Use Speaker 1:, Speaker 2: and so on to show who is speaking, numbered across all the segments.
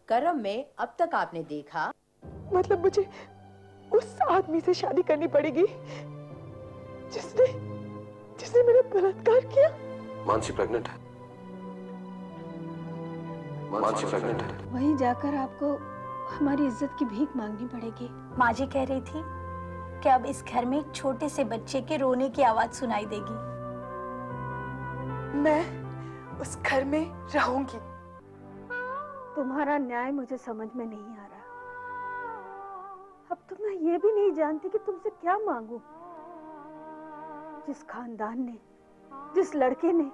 Speaker 1: करम में अब तक आपने देखा,
Speaker 2: मतलब मुझे उस आदमी से शादी करनी पड़ेगी जिसने जिसने मेरा बलात्कार किया।
Speaker 3: मानसी प्रेग्नेंट है। मानसी प्रेग्नेंट है।
Speaker 4: वहीं जाकर आपको हमारी इज्जत की भीख मांगनी पड़ेगी।
Speaker 5: माँ जी कह रही थी कि अब इस घर में एक छोटे से बच्चे के रोने की आवाज सुनाई देगी।
Speaker 2: मैं उस घर में रहूंगी।
Speaker 4: तुम्हारा न्याय मुझे समझ में नहीं आ रहा। अब तो मैं ये भी नहीं जानती कि तुमसे क्या मांगूं। जिस खानदान ने, जिस लड़के ने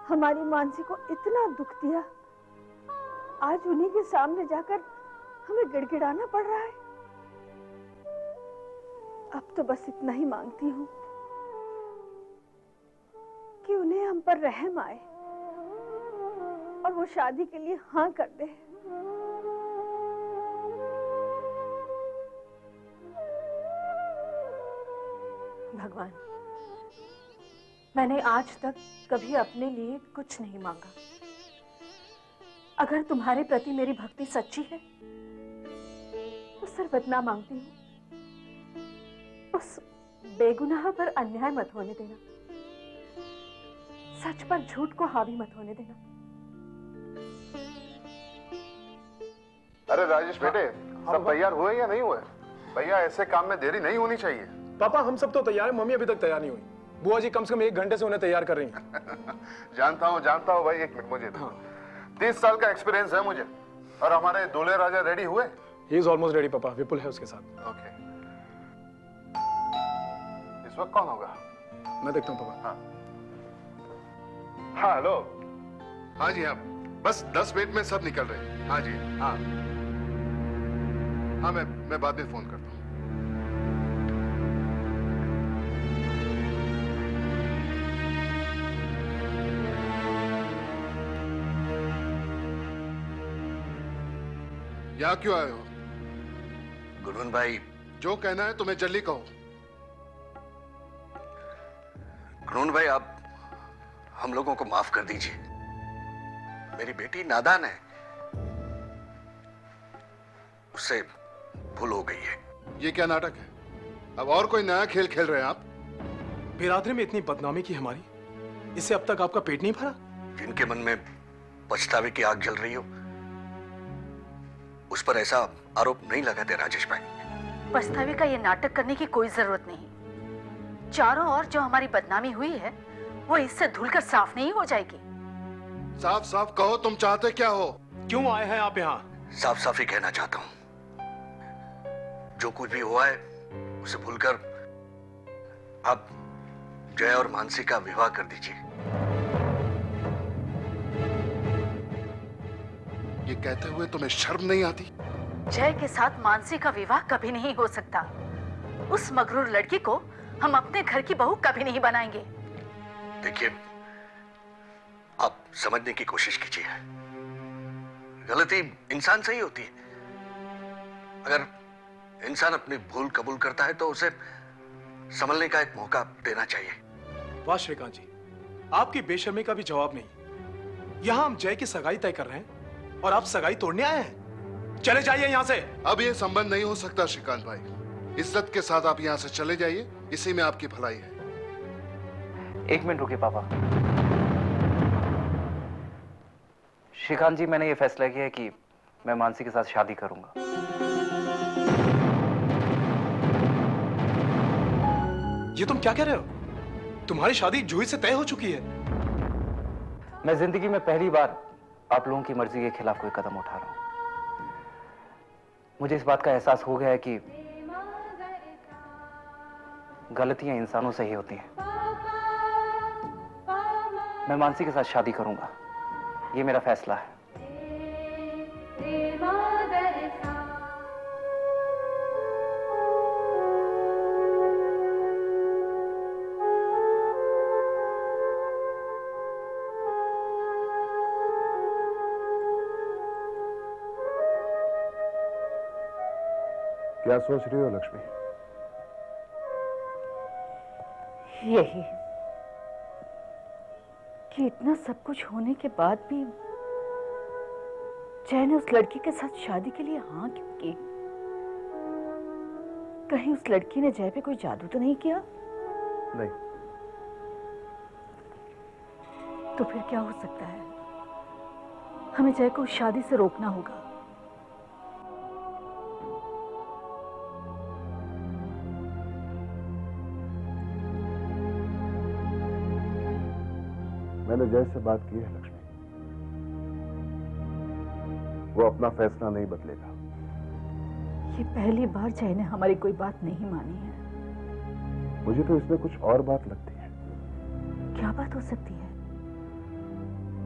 Speaker 4: हमारी मानसी को इतना दुख दिया, आज उन्हीं के सामने जाकर हमें गिड़गिड़ाना पड़ रहा है। अब तो बस इतना ही मांगती हूँ कि उन्हें हम पर रहम आए और वो शादी के लिए हाँ कर दे।
Speaker 2: भगवान, मैंने आज तक कभी अपने लिए कुछ नहीं मांगा। अगर तुम्हारे प्रति मेरी भक्ति सच्ची है तो सिर्फ इतना मांगती हूँ, उस बेगुनाह पर अन्याय मत होने देना, सच पर झूठ को हावी मत होने देना।
Speaker 6: अरे राजेश बेटे, सब तैयार हुए या नहीं हुए? भैया ऐसे काम में देरी नहीं होनी चाहिए।
Speaker 7: पापा हम सब तो तैयार हैं, मम्मी अभी तक तैयार नहीं हुई। बुआ जी कम से कम 1 घंटे से उन्हें तैयार कर रही हैं।
Speaker 6: जानता हूँ भाई, 1 मिनट मुझे दो। 30 साल का एक्सपीरियंस है मुझे। और हमारे दूल्हे राजा रेडी हुए?
Speaker 7: ही इज ऑलमोस्ट रेडी पापा, विपुल है उसके साथ।
Speaker 6: ओके। इस वक्त कौन होगा?
Speaker 7: मैं देखता हूँ पापा।
Speaker 6: हाँ हेलो। हाँ जी हाँ, बस 10 मिनट में सब निकल रहे हैं। हाँ जी हाँ हाँ, मैं बाद में फोन करता हूँ। यहाँ क्यों आए हो?
Speaker 8: गुरवन भाई,
Speaker 6: जो कहना है तुम्हें जल्दी कहो।
Speaker 8: गुरवन भाई, आप हम लोगों को माफ कर दीजिए। मेरी बेटी नादान है, उससे भूल हो गई है।
Speaker 6: ये क्या नाटक है? अब और कोई नया खेल खेल रहे हैं आप?
Speaker 7: बिरादरी में इतनी बदनामी की हमारी, इससे अब तक आपका पेट नहीं भरा?
Speaker 8: जिनके मन में पछतावे की आग जल रही हो, उस पर ऐसा आरोप नहीं लगाते राजेश भाई।
Speaker 9: पछतावे का ये नाटक करने की कोई जरूरत नहीं। चारों ओर जो हमारी बदनामी हुई है वो इससे धुलकर साफ नहीं हो जाएगी।
Speaker 6: साफ साफ कहो, तुम चाहते क्या हो?
Speaker 7: क्यों आए हैं आप यहाँ?
Speaker 8: साफ साफ ही कहना चाहता हूँ, जो कुछ भी हुआ है उसे भूलकर आप जय और मानसी का विवाह कर दीजिए।
Speaker 6: ये कहते हुए तुम्हें शर्म नहीं आती?
Speaker 9: जय के साथ मानसी का विवाह कभी नहीं हो सकता। उस मगरूर लड़की को हम अपने घर की बहू कभी नहीं बनाएंगे।
Speaker 8: देखिए, आप समझने की कोशिश कीजिए। गलती इंसान से ही होती है। अगर इंसान अपनी भूल कबूल करता है तो उसे संभलने का एक मौका देना चाहिए।
Speaker 7: वाह श्रीकांत जी, आपकी बेशर्मी का भी जवाब नहीं। यहाँ हम जय की सगाई तय कर रहे हैं और आप सगाई तोड़ने आए हैं। चले जाइए यहाँ से।
Speaker 6: अब ये संबंध नहीं हो सकता श्रीकांत भाई। इज्जत के साथ आप यहाँ से चले जाइए, इसी में आपकी भलाई है।
Speaker 10: 1 मिनट रुकिए पापा। श्रीकांत जी, मैंने ये फैसला किया है कि मैं मानसी के साथ शादी करूंगा।
Speaker 7: ये तुम क्या कह रहे हो? तुम्हारी शादी जूही से तय हो चुकी है।
Speaker 10: मैं जिंदगी में पहली बार आप लोगों की मर्जी के खिलाफ कोई कदम उठा रहा हूं। मुझे इस बात का एहसास हो गया है कि गलतियां इंसानों से ही होती हैं। मैं मानसी के साथ शादी करूंगा, ये मेरा फैसला है।
Speaker 6: क्या सोच रही हो लक्ष्मी?
Speaker 9: यही कि इतना सब कुछ होने के बाद भी
Speaker 4: जय ने उस लड़की के साथ शादी के लिए हाँ क्यों की? कहीं उस लड़की ने जय पे कोई जादू तो नहीं किया?
Speaker 6: नहीं।
Speaker 4: तो फिर क्या हो सकता है? हमें जय को उस शादी से रोकना होगा।
Speaker 6: मैंने जय से बात की है लक्ष्मी, वो अपना फैसला नहीं बदलेगा।
Speaker 4: ये पहली बार जय ने हमारी कोई बात नहीं मानी है।
Speaker 6: मुझे तो इसमें कुछ और बात लगती है।
Speaker 4: क्या बात हो सकती है?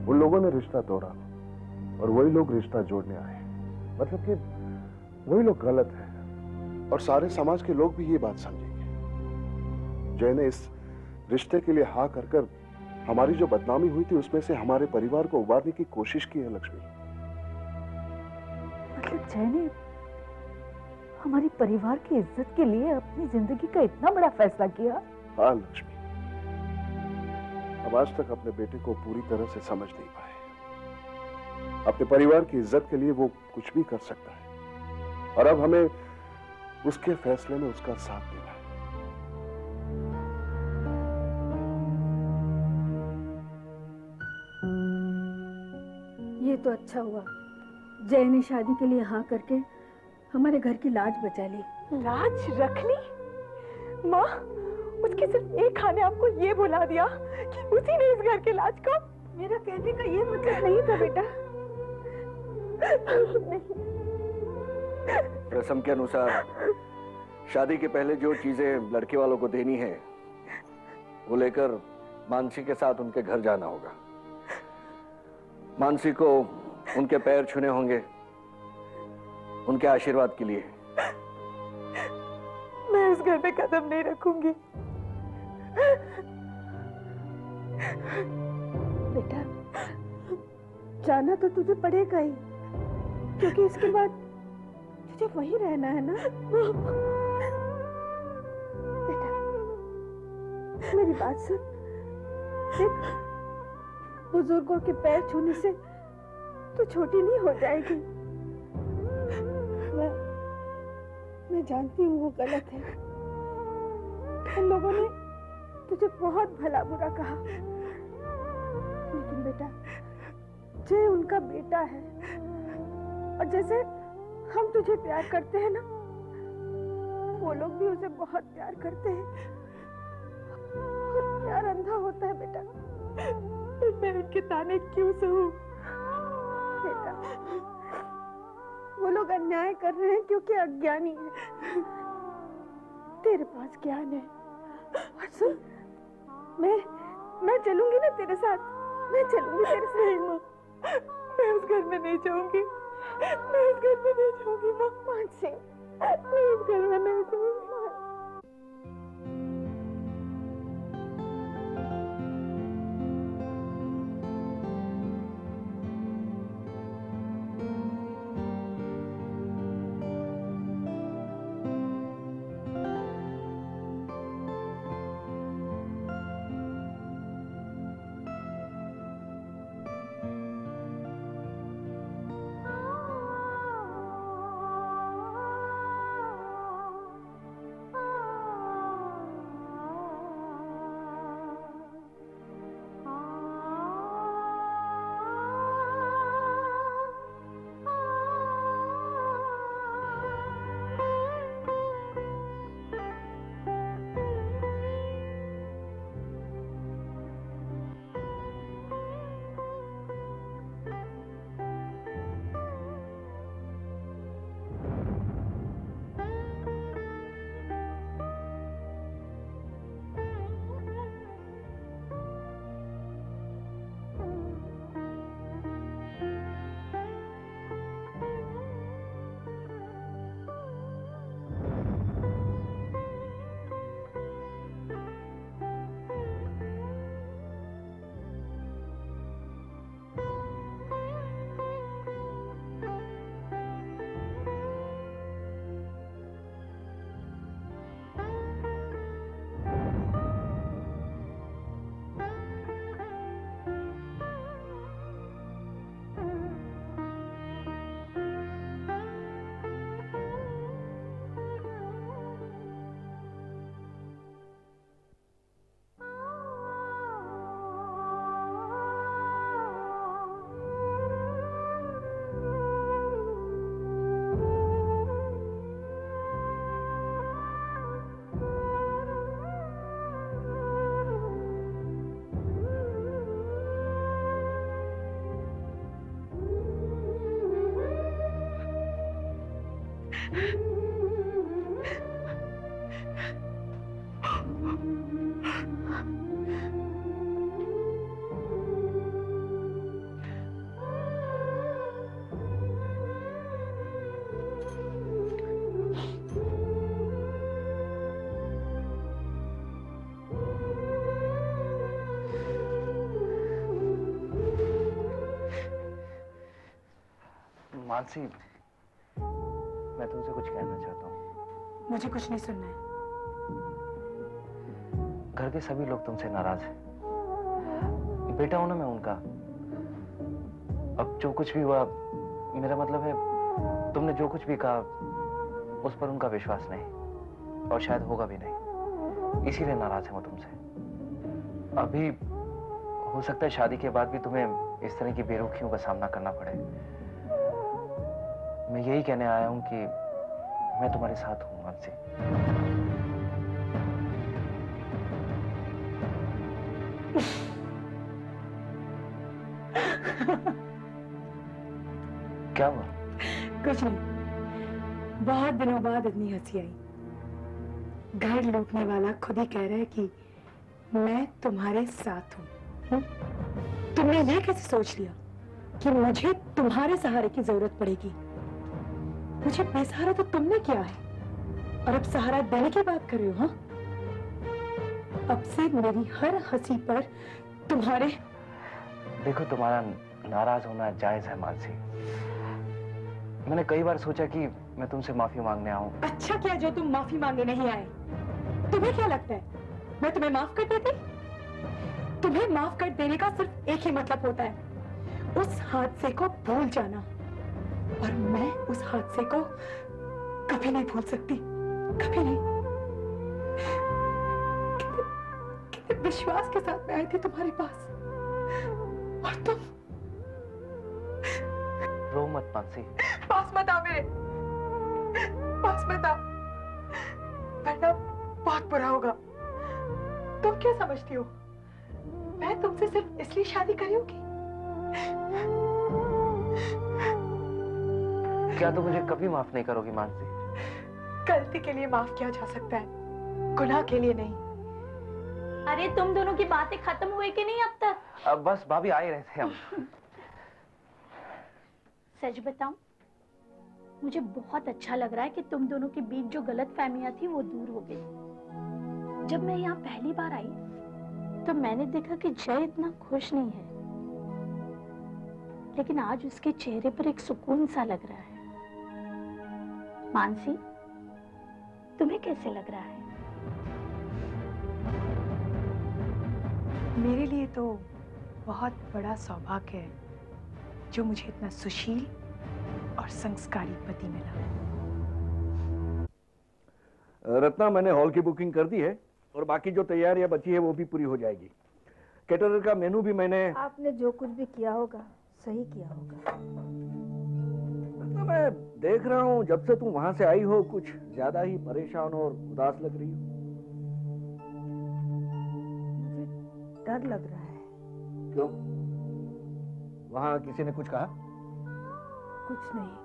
Speaker 6: उन लोगों ने रिश्ता तोड़ा और वही लोग रिश्ता जोड़ने आए। मतलब कि वही लोग गलत हैं और सारे समाज के लोग भी ये बात समझेंगे। जय ने इस रिश्ते के लिए हाँ कर कर हमारी जो बदनामी हुई थी उसमें से हमारे परिवार को उबारने की कोशिश की है लक्ष्मी।
Speaker 4: मतलब जय ने हमारी परिवार की इज्जत के लिए अपनी जिंदगी का इतना बड़ा फैसला किया?
Speaker 6: हाँ लक्ष्मी, अब आज तक अपने बेटे को पूरी तरह से समझ नहीं पाए। अपने परिवार की इज्जत के लिए वो कुछ भी कर सकता है और अब हमें उसके फैसले में उसका साथ देना है।
Speaker 4: ये तो अच्छा हुआ जय ने शादी के लिए हाँ करके हमारे घर की लाज बचा ली।
Speaker 2: लाज रख ली? माँ, उसके सिर्फ एक खाने आपको ये बुला दिया कि उसी ने इस घर के लाज को।
Speaker 4: मेरा कहने का ये मतलब नहीं था बेटा।
Speaker 8: रस्म के अनुसार शादी के पहले जो चीजें लड़के वालों को देनी है वो लेकर मानसी के साथ उनके घर जाना होगा। मानसी को उनके पैर छूने होंगे उनके आशीर्वाद के लिए।
Speaker 2: मैं उस घर पे कदम नहीं रखूंगी।
Speaker 4: बेटा, जाना तो तुझे पड़ेगा ही, क्योंकि इसके बाद तुझे वहीं रहना है ना। बेटा, मेरी बात सुन। देख, बुजुर्गों के पैर छूने से तू छोटी नहीं हो जाएगी। मैं जानती हूँ वो गलत है। उन लोगों ने तुझे बहुत भला बुरा कहा, लेकिन बेटा जय उनका बेटा है और जैसे हम तुझे प्यार करते हैं ना, वो लोग भी उसे बहुत प्यार करते हैं। और प्यार अंधा होता है बेटा।
Speaker 2: मैं उनके ताने क्यों सहूं?
Speaker 4: बेटा, वो लोग अन्याय कर रहे हैं क्योंकि अज्ञानी है। तेरे पास ज्ञान है। और सुन, मैं चलूंगी ना तेरे साथ। मैं चलूंगी तेरे साथ।
Speaker 2: नहीं माँ, मैं उस घर में नहीं जाऊंगी। मैं उस घर में नहीं जाऊंगी माँ।
Speaker 4: मानसी,
Speaker 2: मैं उस घर में नहीं जाऊंगी।
Speaker 10: मानसी, मैं तुमसे कुछ कहना चाहता हूँ।
Speaker 2: मुझे कुछ नहीं सुनना है।
Speaker 10: घर के सभी लोग तुमसे नाराज हैं। बेटा हूं ना मैं उनका। अब जो कुछ भी हुआ, मेरा मतलब है तुमने जो कुछ भी कहा उस पर उनका विश्वास नहीं और शायद होगा भी नहीं, इसीलिए नाराज है वो तुमसे। अभी हो सकता है शादी के बाद भी तुम्हें इस तरह की बेरुखियों का सामना करना पड़े। मैं यही कहने आया हूं कि मैं तुम्हारे साथ हूं मानसी। क्या हुआ?
Speaker 2: कुछ नहीं, बहुत दिनों बाद इतनी हंसी आई। घर लूटने वाला खुद ही कह रहा है कि मैं तुम्हारे साथ हूं। तुमने यह कैसे सोच लिया कि मुझे तुम्हारे सहारे की जरूरत पड़ेगी? मुझे बेसहारा तो तुमने किया है और अब सहारा देने की बात कर रहे हो? हाँ, अब से मेरी हर हंसी पर तुम्हारे।
Speaker 10: देखो, तुम्हारा नाराज होना जायज है मानसी। मैंने कई बार सोचा कि मैं तुमसे माफी मांगने आऊं।
Speaker 2: अच्छा किया जो तुम माफी मांगने नहीं आए। तुम्हें क्या लगता है मैं तुम्हें माफ कर देती? तुम्हें माफ कर देने का सिर्फ एक ही मतलब होता है, उस हादसे को भूल जाना। और मैं उस हादसे को कभी नहीं भूल सकती, कभी नहीं। कितने विश्वास के साथ मैं आई थी तुम्हारे पास, और तुम।
Speaker 10: रो मत मानसी।
Speaker 2: पास मत आओ मेरे, पास मत आओ, वरना बहुत बुरा होगा। तुम क्या समझती हो मैं तुमसे सिर्फ इसलिए शादी करी होगी?
Speaker 10: क्या तुम मुझे कभी माफ नहीं करोगी मानसी?
Speaker 2: गलती के लिए माफ किया जा सकता है, गुनाह के लिए नहीं।
Speaker 5: अरे तुम दोनों की बातें खत्म हुई कि नहीं अब तक?
Speaker 10: अब बस भाभी आ ही रहे थे हम।
Speaker 5: सच बताऊं, मुझे बहुत अच्छा लग रहा है कि तुम दोनों के बीच जो गलतफहमियां थी वो दूर हो गई। जब मैं यहाँ पहली बार आई तो मैंने देखा कि जय इतना खुश नहीं है, लेकिन आज उसके चेहरे पर एक सुकून सा लग रहा है। मानसी, तुम्हें कैसे लग रहा है?
Speaker 2: मेरे लिए तो बहुत बड़ा सौभाग्य है जो मुझे इतना सुशील और संस्कारी पति मिला।
Speaker 11: रत्ना, मैंने हॉल की बुकिंग कर दी है और बाकी जो तैयारियां बची है वो भी पूरी हो जाएगी। कैटरर का मेनू भी मैंने।
Speaker 4: आपने जो कुछ भी किया होगा सही किया होगा।
Speaker 11: रत्ना, मैं देख रहा हूँ जब से तुम वहां से आई हो कुछ ज्यादा ही परेशान और उदास लग रही हो।
Speaker 4: मुझे डर लग रहा है।
Speaker 11: क्यों? वहां किसी ने कुछ कहा?
Speaker 4: कुछ नहीं,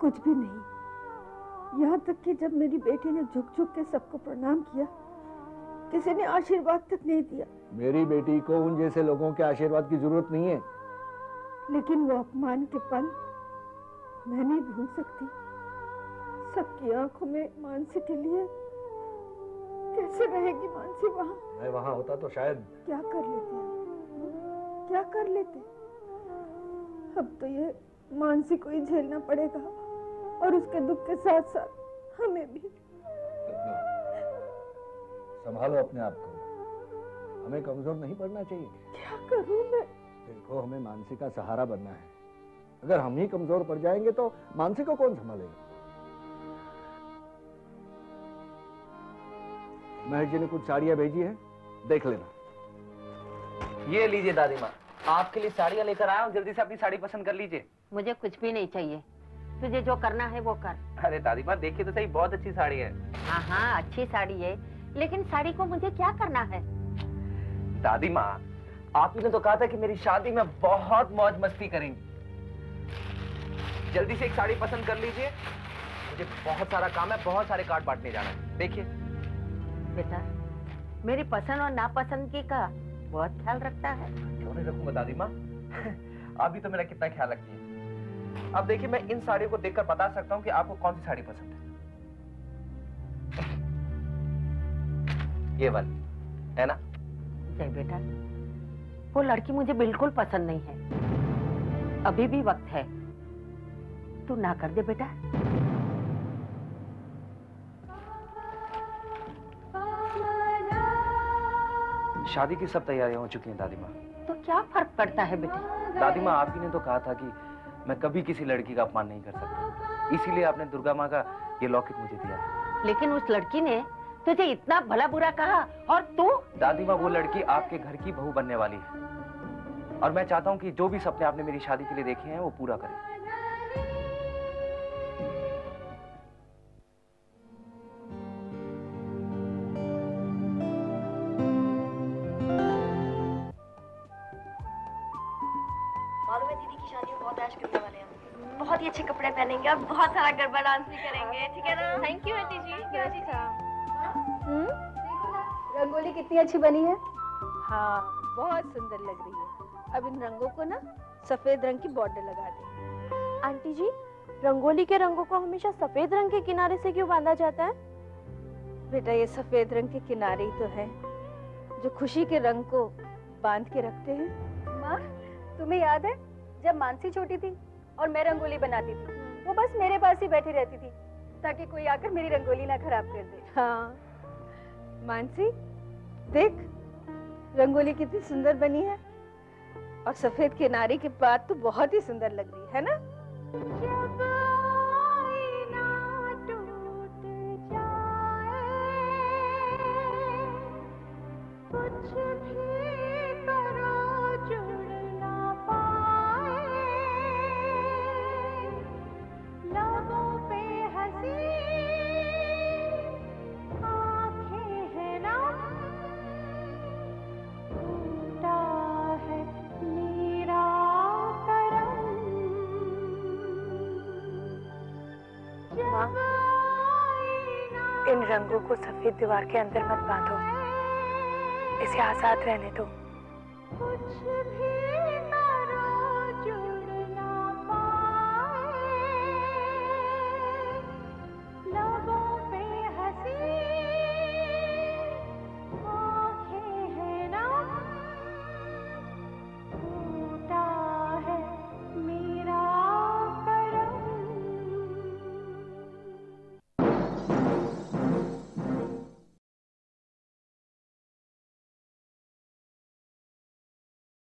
Speaker 4: कुछ भी नहीं। यहाँ तक कि जब मेरी बेटी ने झुक झुक के सबको प्रणाम किया, किसी ने आशीर्वाद तक नहीं दिया।
Speaker 11: मेरी बेटी को उन जैसे लोगों के आशीर्वाद की जरूरत नहीं है।
Speaker 4: लेकिन वो अपमान के पल मैं नहीं भूल सकती। सबकी आंखों में मानसी के लिए कैसे रहेगी मानसी वहाँ?
Speaker 11: मैं वहां होता तो शायद।
Speaker 4: क्या कर लेते हैं, क्या कर लेते? अब तो ये मानसी को ही झेलना पड़ेगा और उसके दुख के साथ साथ हमें भी।
Speaker 11: संभालो अपने आप को, हमें कमजोर नहीं पड़ना चाहिए।
Speaker 4: क्या करूं मैं?
Speaker 11: देखो, हमें मानसी का सहारा बनना है। अगर हम ही कमजोर पड़ जाएंगे तो मानसी को कौन संभालेगा? महेश जी ने कुछ साड़ियां भेजी है, देख लेना।
Speaker 10: ये लीजिए दादी माँ, आपके लिए साड़ियाँ लेकर आया हूँ, जल्दी से अपनी साड़ी पसंद कर लीजिए।
Speaker 12: मुझे कुछ भी नहीं चाहिए, तुझे जो करना है वो कर।
Speaker 10: अरे दादी माँ, देखिए तो सही, बहुत अच्छी साड़ी है।
Speaker 12: हाँ हाँ, अच्छी साड़ी है, लेकिन साड़ी को मुझे क्या करना है?
Speaker 10: दादी माँ, आपने तो कहा था कि मेरी शादी में बहुत मौज मस्ती करेंगी। जल्दी से एक साड़ी पसंद कर लीजिए मुझे बहुत सारा काम है, बहुत सारे कार्ड बांटने जाना है। देखिए
Speaker 12: बेटा, मेरी पसंद और नापसंदगी का बहुत ख्याल रखता है।
Speaker 10: क्यों नहीं रखूंगा दादी माँ? आप भी तो मेरा कितना ख्याल रखती हैं। अब देखिए, मैं इन साड़ियों को देखकर बता सकता हूँ कि आपको कौन सी साड़ी पसंद है। ये वाली है ना?
Speaker 12: जय बेटा, वो लड़की मुझे बिल्कुल पसंद नहीं है। अभी भी वक्त है, तू ना कर दे बेटा।
Speaker 10: शादी की सब तैयारियां हो चुकी हैं दादी माँ।
Speaker 12: तो क्या फर्क पड़ता है बेटा?
Speaker 10: दादी माँ, आप ही ने तो कहा था कि मैं कभी किसी लड़की का अपमान नहीं कर सकता, इसीलिए आपने दुर्गा माँ का ये लॉकेट मुझे दिया है।
Speaker 12: लेकिन उस लड़की ने तुझे इतना भला बुरा कहा, और तू?
Speaker 10: दादी माँ, वो लड़की आपके घर की बहू बनने वाली है, और मैं चाहता हूँ कि जो भी सपने आपने मेरी शादी के लिए देखे हैं वो पूरा करें।
Speaker 13: मालूम है दीदी की शादी में बहुत ऐश करने वाले हैं, बहुत ही अच्छे कपड़े पहनेंगे और बहुत सारा गरबा डांस भी करेंगे, ठीक है ना? थैंक यू आंटी जी। क्या जी था?
Speaker 4: रंगोली कितनी अच्छी बनी है। हाँ, बहुत सुंदर लग रही है। अब इन रंगों को ना सफेद रंग की बॉर्डर लगा दे।
Speaker 13: आंटी जी, रंगोली के रंगों को हमेशा सफेद रंग के किनारे से क्यों बांधा जाता है?
Speaker 4: बेटा, ये सफेद रंग के किनारे ही तो है जो खुशी के रंग को बांध के रखते हैं। माँ, तुम्हें याद है जब मानसी छोटी थी और मैं रंगोली बनाती थी, वो बस मेरे पास ही बैठी रहती थी ताकि कोई आकर मेरी रंगोली ना खराब कर दे। हाँ मानसी, देख रंगोली कितनी सुंदर बनी है, और सफेद किनारे के बाद तो बहुत ही सुंदर लग रही है ना?
Speaker 2: इन रंगों को सफेद दीवार के अंदर मत बांधो, इसे आजाद रहने दो।